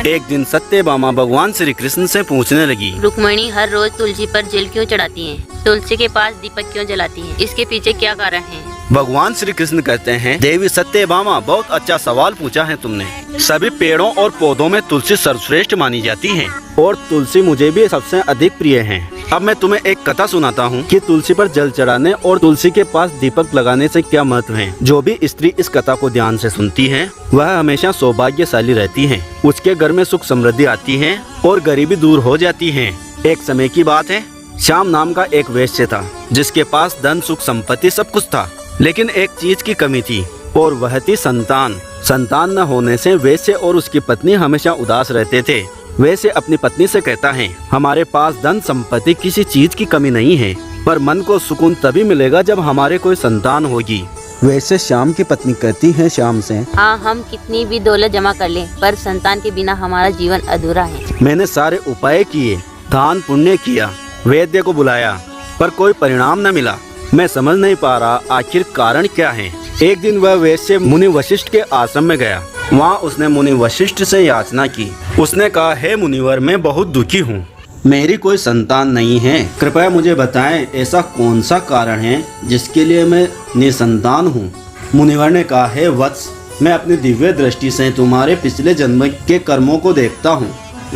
एक दिन सत्यभामा भगवान श्री कृष्ण से पूछने लगी, रुक्मिणी हर रोज तुलसी पर जल क्यों चढ़ाती हैं? तुलसी के पास दीपक क्यों जलाती हैं? इसके पीछे क्या कारण है? भगवान श्री कृष्ण कहते हैं, देवी सत्यभामा, बहुत अच्छा सवाल पूछा है तुमने। सभी पेड़ों और पौधों में तुलसी सर्वश्रेष्ठ मानी जाती है और तुलसी मुझे भी सबसे अधिक प्रिय है। अब मैं तुम्हें एक कथा सुनाता हूँ कि तुलसी पर जल चढ़ाने और तुलसी के पास दीपक लगाने से क्या महत्व है। जो भी स्त्री इस कथा को ध्यान से सुनती है वह हमेशा सौभाग्यशाली रहती है। उसके घर में सुख समृद्धि आती है और गरीबी दूर हो जाती है। एक समय की बात है, श्याम नाम का एक वैश्य था जिसके पास धन सुख संपत्ति सब कुछ था, लेकिन एक चीज की कमी थी और वह थी संतान। संतान न होने से वैश्य और उसकी पत्नी हमेशा उदास रहते थे। वैश्य अपनी पत्नी से कहता है, हमारे पास धन संपत्ति किसी चीज की कमी नहीं है, पर मन को सुकून तभी मिलेगा जब हमारे कोई संतान होगी। वैसे श्याम की पत्नी कहती है श्याम से, हाँ, हम कितनी भी दौलत जमा कर लें, पर संतान के बिना हमारा जीवन अधूरा है। मैंने सारे उपाय किए, दान पुण्य किया, वैद्य को बुलाया, पर कोई परिणाम न मिला। मैं समझ नहीं पा रहा आखिर कारण क्या है। एक दिन वह वैश्य मुनि वशिष्ठ के आश्रम में गया। वहाँ उसने मुनि वशिष्ठ से याचना की। उसने कहा, हे मुनिवर, मैं बहुत दुखी हूँ, मेरी कोई संतान नहीं है, कृपया मुझे बताएं ऐसा कौन सा कारण है जिसके लिए मैं निसंतान हूँ। मुनिवर ने कहा, हे वत्स, मैं अपनी दिव्य दृष्टि से तुम्हारे पिछले जन्म के कर्मों को देखता हूँ।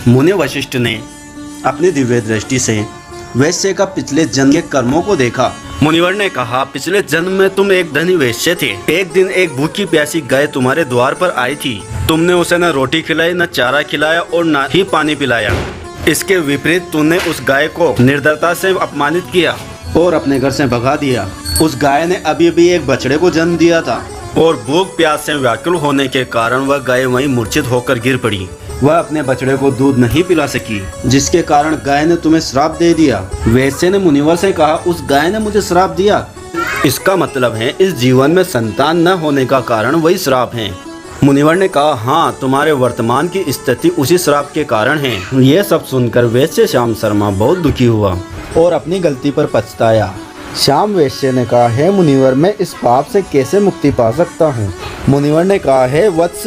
मुनि वशिष्ठ ने अपनी दिव्य दृष्टि से वैश्य का पिछले जन्म के कर्मों को देखा। मुनिवर ने कहा, पिछले जन्म में तुम एक धनी वैश्य थे। एक दिन एक भूखी प्यासी गाय तुम्हारे द्वार पर आई थी। तुमने उसे न रोटी खिलाई, न चारा खिलाया और न ही पानी पिलाया। इसके विपरीत तुमने उस गाय को निर्दयता से अपमानित किया और अपने घर से भगा दिया। उस गाय ने अभी अभी एक बछड़े को जन्म दिया था और भूख प्यास से व्याकुल होने के कारण वह गाय वहीं मूर्छित होकर गिर पड़ी। वह अपने बछड़े को दूध नहीं पिला सकी, जिसके कारण गाय ने तुम्हें श्राप दे दिया। वैश्य ने मुनिवर से कहा, उस गाय ने मुझे श्राप दिया, इसका मतलब है इस जीवन में संतान न होने का कारण वही श्राप है। मुनिवर ने कहा, हाँ, तुम्हारे वर्तमान की स्थिति उसी श्राप के कारण है। यह सब सुनकर वैश्य श्याम शर्मा बहुत दुखी हुआ और अपनी गलती पर पछताया। श्याम वैश्य ने कहा, हे मुनिवर, मैं इस पाप से कैसे मुक्ति पा सकता हूँ। मुनिवर ने कहा, हे वत्स,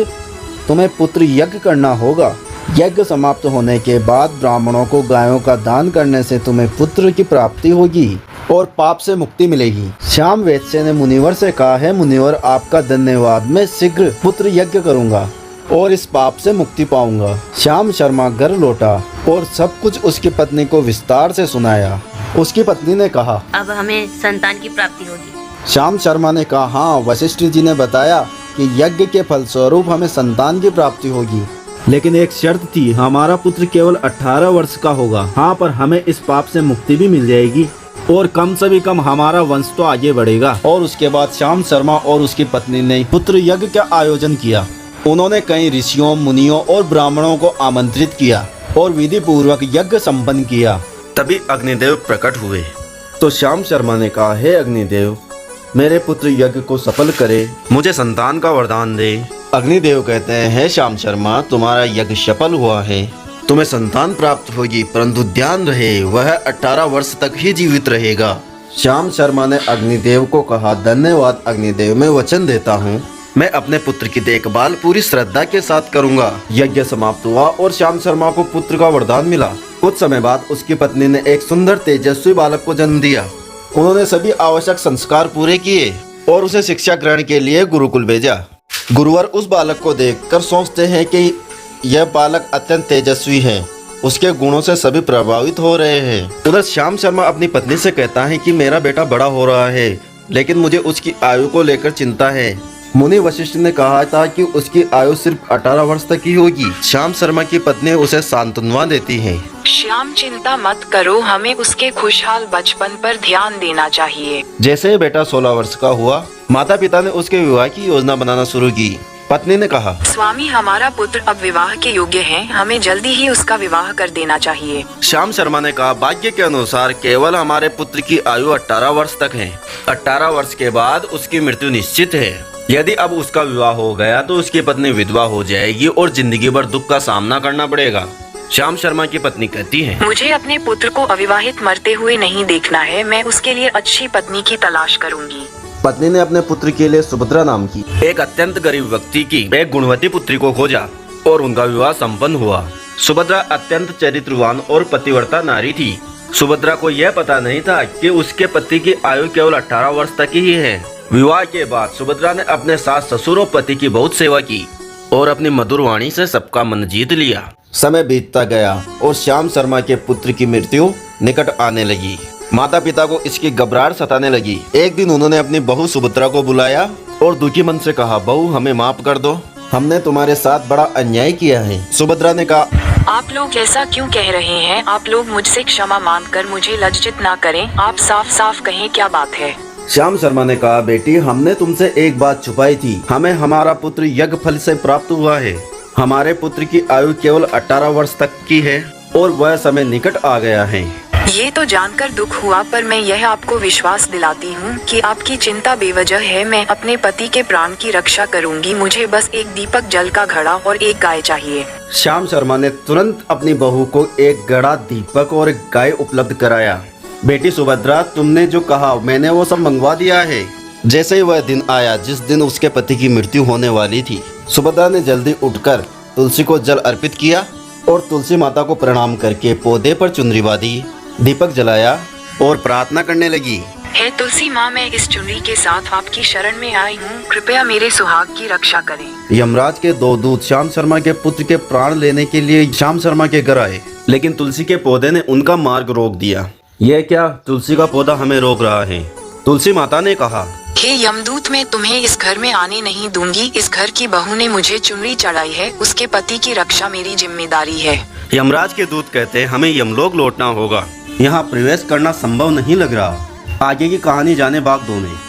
तुम्हें पुत्र यज्ञ करना होगा। यज्ञ समाप्त होने के बाद ब्राह्मणों को गायों का दान करने से तुम्हें पुत्र की प्राप्ति होगी और पाप से मुक्ति मिलेगी। श्याम वैश्य ने मुनिवर से कहा, है मुनिवर, आपका धन्यवाद, मैं शीघ्र पुत्र यज्ञ करूंगा और इस पाप से मुक्ति पाऊंगा। श्याम शर्मा घर लौटा और सब कुछ उसकी पत्नी को विस्तार से सुनाया। उसकी पत्नी ने कहा, अब हमें संतान की प्राप्ति होगी। श्याम शर्मा ने कहा, हाँ, वशिष्ठ जी ने बताया कि यज्ञ के फलस्वरूप हमें संतान की प्राप्ति होगी, लेकिन एक शर्त थी, हमारा पुत्र केवल 18 वर्ष का होगा। हाँ, पर हमें इस पाप से मुक्ति भी मिल जाएगी और कम से भी कम हमारा वंश तो आगे बढ़ेगा। और उसके बाद श्याम शर्मा और उसकी पत्नी ने पुत्र यज्ञ का आयोजन किया। उन्होंने कई ऋषियों, मुनियों और ब्राह्मणों को आमंत्रित किया और विधि पूर्वक यज्ञ संपन्न किया। तभी अग्निदेव प्रकट हुए। तो श्याम शर्मा ने कहा, हे अग्निदेव, मेरे पुत्र यज्ञ को सफल करे, मुझे संतान का वरदान दे। अग्निदेव कहते हैं, हे श्याम शर्मा, तुम्हारा यज्ञ सफल हुआ है, तुम्हें संतान प्राप्त होगी, परंतु ध्यान रहे वह 18 वर्ष तक ही जीवित रहेगा। श्याम शर्मा ने अग्निदेव को कहा, धन्यवाद अग्निदेव, मैं वचन देता हूँ, मैं अपने पुत्र की देखभाल पूरी श्रद्धा के साथ करूँगा। यज्ञ समाप्त हुआ और श्याम शर्मा को पुत्र का वरदान मिला। कुछ समय बाद उसकी पत्नी ने एक सुंदर तेजस्वी बालक को जन्म दिया। उन्होंने सभी आवश्यक संस्कार पूरे किए और उसे शिक्षा ग्रहण के लिए गुरुकुल भेजा। गुरुवर उस बालक को देखकर सोचते हैं कि यह बालक अत्यंत तेजस्वी है, उसके गुणों से सभी प्रभावित हो रहे हैं। उधर श्याम शर्मा अपनी पत्नी से कहता है कि मेरा बेटा बड़ा हो रहा है, लेकिन मुझे उसकी आयु को लेकर चिंता है। मुनि वशिष्ठ ने कहा था कि उसकी आयु सिर्फ 18 वर्ष तक ही होगी। श्याम शर्मा की पत्नी उसे सांत्वना देती है, श्याम, चिंता मत करो, हमें उसके खुशहाल बचपन पर ध्यान देना चाहिए। जैसे ही बेटा 16 वर्ष का हुआ, माता पिता ने उसके विवाह की योजना बनाना शुरू की। पत्नी ने कहा, स्वामी, हमारा पुत्र अब विवाह के योग्य है, हमें जल्दी ही उसका विवाह कर देना चाहिए। श्याम शर्मा ने कहा, भाग्य के अनुसार केवल हमारे पुत्र की आयु 18 वर्ष तक है। 18 वर्ष के बाद उसकी मृत्यु निश्चित है। यदि अब उसका विवाह हो गया तो उसकी पत्नी विधवा हो जाएगी और जिंदगी भर दुख का सामना करना पड़ेगा। श्याम शर्मा की पत्नी कहती है, मुझे अपने पुत्र को अविवाहित मरते हुए नहीं देखना है, मैं उसके लिए अच्छी पत्नी की तलाश करूंगी। पत्नी ने अपने पुत्र के लिए सुभद्रा नाम की एक अत्यंत गरीब व्यक्ति की एक गुणवती पुत्री को खोजा। और उनका विवाह संपन्न हुआ। सुभद्रा अत्यंत चरित्रवान और पतिव्रता नारी थी। सुभद्रा को यह पता नहीं था कि उसके पति की आयु केवल 18 वर्ष तक ही है। विवाह के बाद सुभद्रा ने अपने सास ससुर और पति की बहुत सेवा की और अपनी मधुर वाणी से सबका मन जीत लिया। समय बीतता गया और श्याम शर्मा के पुत्र की मृत्यु निकट आने लगी। माता पिता को इसकी घबराहट सताने लगी। एक दिन उन्होंने अपनी बहू सुभद्रा को बुलाया और दुखी मन से कहा, बहू हमें माफ कर दो, हमने तुम्हारे साथ बड़ा अन्याय किया है। सुभद्रा ने कहा, आप लोग ऐसा क्यों कह रहे हैं? आप लोग मुझसे क्षमा मांगकर मुझे लज्जित ना करें। आप साफ साफ कहें क्या बात है। श्याम शर्मा ने कहा, बेटी हमने तुमसे एक बात छुपाई थी। हमें हमारा पुत्र यज्ञ फल से प्राप्त हुआ है। हमारे पुत्र की आयु केवल 18 वर्ष तक की है और वह समय निकट आ गया है। ये तो जानकर दुख हुआ, पर मैं यह आपको विश्वास दिलाती हूँ कि आपकी चिंता बेवजह है। मैं अपने पति के प्राण की रक्षा करूँगी। मुझे बस एक दीपक जल का घड़ा और एक गाय चाहिए। श्याम शर्मा ने तुरंत अपनी बहू को एक घड़ा, दीपक और एक गाय उपलब्ध कराया। बेटी सुभद्रा, तुमने जो कहा मैंने वो सब मंगवा दिया है। जैसे ही वह दिन आया जिस दिन उसके पति की मृत्यु होने वाली थी, सुभद्रा ने जल्दी उठकर तुलसी को जल अर्पित किया और तुलसी माता को प्रणाम करके पौधे पर चुनरी बांधी, दीपक जलाया और प्रार्थना करने लगी। हे तुलसी माँ, मैं इस चुनरी के साथ आपकी शरण में आई हूँ। कृपया मेरे सुहाग की रक्षा करें। यमराज के 2 दूत श्याम शर्मा के पुत्र के प्राण लेने के लिए श्याम शर्मा के घर आए, लेकिन तुलसी के पौधे ने उनका मार्ग रोक दिया। यह क्या, तुलसी का पौधा हमें रोक रहा है? तुलसी माता ने कहा, हे यमदूत, मैं तुम्हें इस घर में आने नहीं दूंगी। इस घर की बहू ने मुझे चुनरी चढ़ाई है, उसके पति की रक्षा मेरी जिम्मेदारी है। यमराज के दूत कहते, हमें यमलोक लौटना होगा। यहाँ प्रवेश करना संभव नहीं लग रहा। आगे की कहानी जाने भाग 2 में।